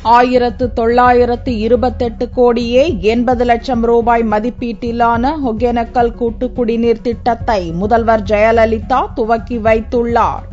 1928 கோடியே 80 லட்சம் ரூபாய் மதிப்பீட்டிலான ஒகேனக்கல் கூட்டு குடிநீர் திட்டத்தை முதல்வர் ஜெயலலிதா துவக்கி வைத்துள்ளார்.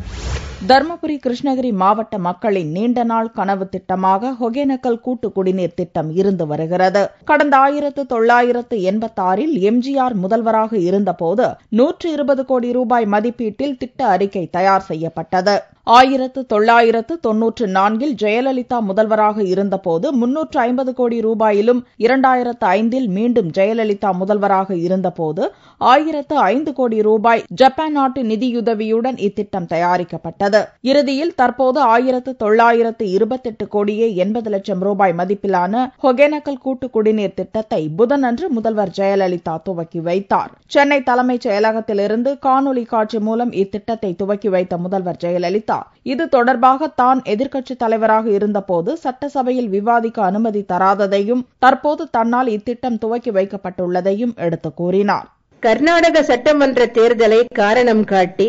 தர்மபுரி கிருஷ்ணகிரி மாவட்ட மக்களின் நீண்ட நாள் கனவு திட்டமாக ஒகேனக்கல் கூட்டு குடிநீர் திட்டம் இருந்து வருகிறது. கடந்த 1986இல் எம்ஜிஆர் முதல்வராக இருந்தபோது 120 கோடி ரூபாய் மதிப்பீட்டில் திட்ட அறிக்கை தயார் செய்யப்பட்டது. 1994இல் ஜெயலலிதா முதல்வராக இருந்தபோது 350 கோடி ரூபாயிலும் 2005இல் மீண்டும் ஜெயலலிதா முதல்வராக இருந்தபோது 1005 கோடி ரூபாய் ஜப்பான் நாட்டு நிதியுதவியுடன் இத்திட்டம் தயாரிக்கப்பட்டது. இறுதியில் தற்போது 1928 கோடியே 80 லட்சம் ரூபாய் மதிப்பிலான ஒகேனக்கல் கூட்டு குடிநீர் திட்டத்தை புதனன்று முதல்வர் ஜெயலலிதா துவக்கி வைத்தார். சென்னை தலைமைச் செயலகத்திலிருந்து காணொலி காட்சி மூலம் இத்திட்டத்தை துவக்கி வைத்த முதல்வர் ஜெயலலிதா இது தொடர்பாக தான் எதிர்க்கட்சித் தலைவராக இருந்தபோது சட்டசபையில் விவாதிக்க அனுமதி தராததையும் தற்போது தன்னால் இத்திட்டம் துவக்கி வைக்கப்பட்டுள்ளதையும் எடுத்துக் கூறினார். கர்நாடக சட்டமன்ற தேர்தலை காரணம் காட்டி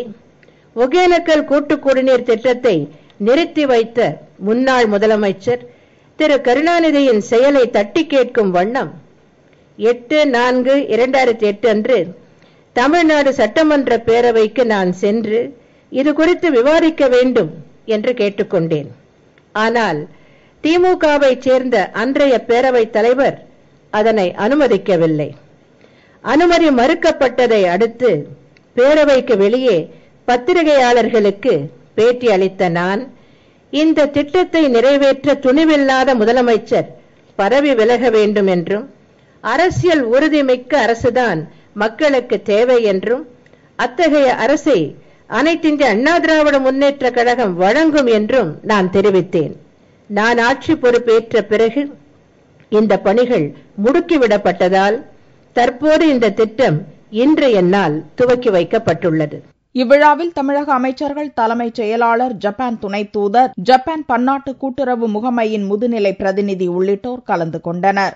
ஒகேனக்கல் கூட்டு குடிநீர் திட்டத்தை நிறுத்தி வைத்த முன்னாள் முதலமைச்சர் திரு கருணாநிதியின் செயலை தட்டி கேட்கும் வண்ணம் 8/4/2008 அன்று தமிழ்நாடு சட்டமன்ற பேரவைக்கு நான் சென்று இது குறித்து விவாதிக்க வேண்டும் என்று கேட்டுக்கொண்டேன். ஆனால் திமுகவை சேர்ந்த அன்றைய பேரவைத் தலைவர் அதனை அனுமதிக்கவில்லை. அனுமதி மறுக்கப்பட்டதை அடுத்து பேரவைக்கு வெளியே பத்திரிகையாளர்களுக்கு பேட்டி அளித்த நான், இந்த திட்டத்தை நிறைவேற்ற துணிவில்லாத முதலமைச்சர் பதவி விலக வேண்டும் என்றும், அரசியல் உறுதிமிக்க அரசுதான் மக்களுக்கு தேவை என்றும், அத்தகைய அரசை அனைத்திந்திய அண்ணா திராவிட முன்னேற்ற கழகம் வழங்கும் என்றும் நான் தெரிவித்தேன். நான் ஆட்சி பொறுப்பேற்ற பிறகு இந்த பணிகள் முடுக்கிவிடப்பட்டதால் தற்போது இந்த திட்டம் இன்று என்னால் துவக்கி வைக்கப்பட்டுள்ளது. இவ்விழாவில் தமிழக அமைச்சர்கள், தலைமைச் செயலாளர், ஜப்பான் துணை தூதர், ஜப்பான் பன்னாட்டு கூட்டுறவு முகமையின் முதுநிலை பிரதிநிதி உள்ளிட்டோர் கலந்து கொண்டனர்.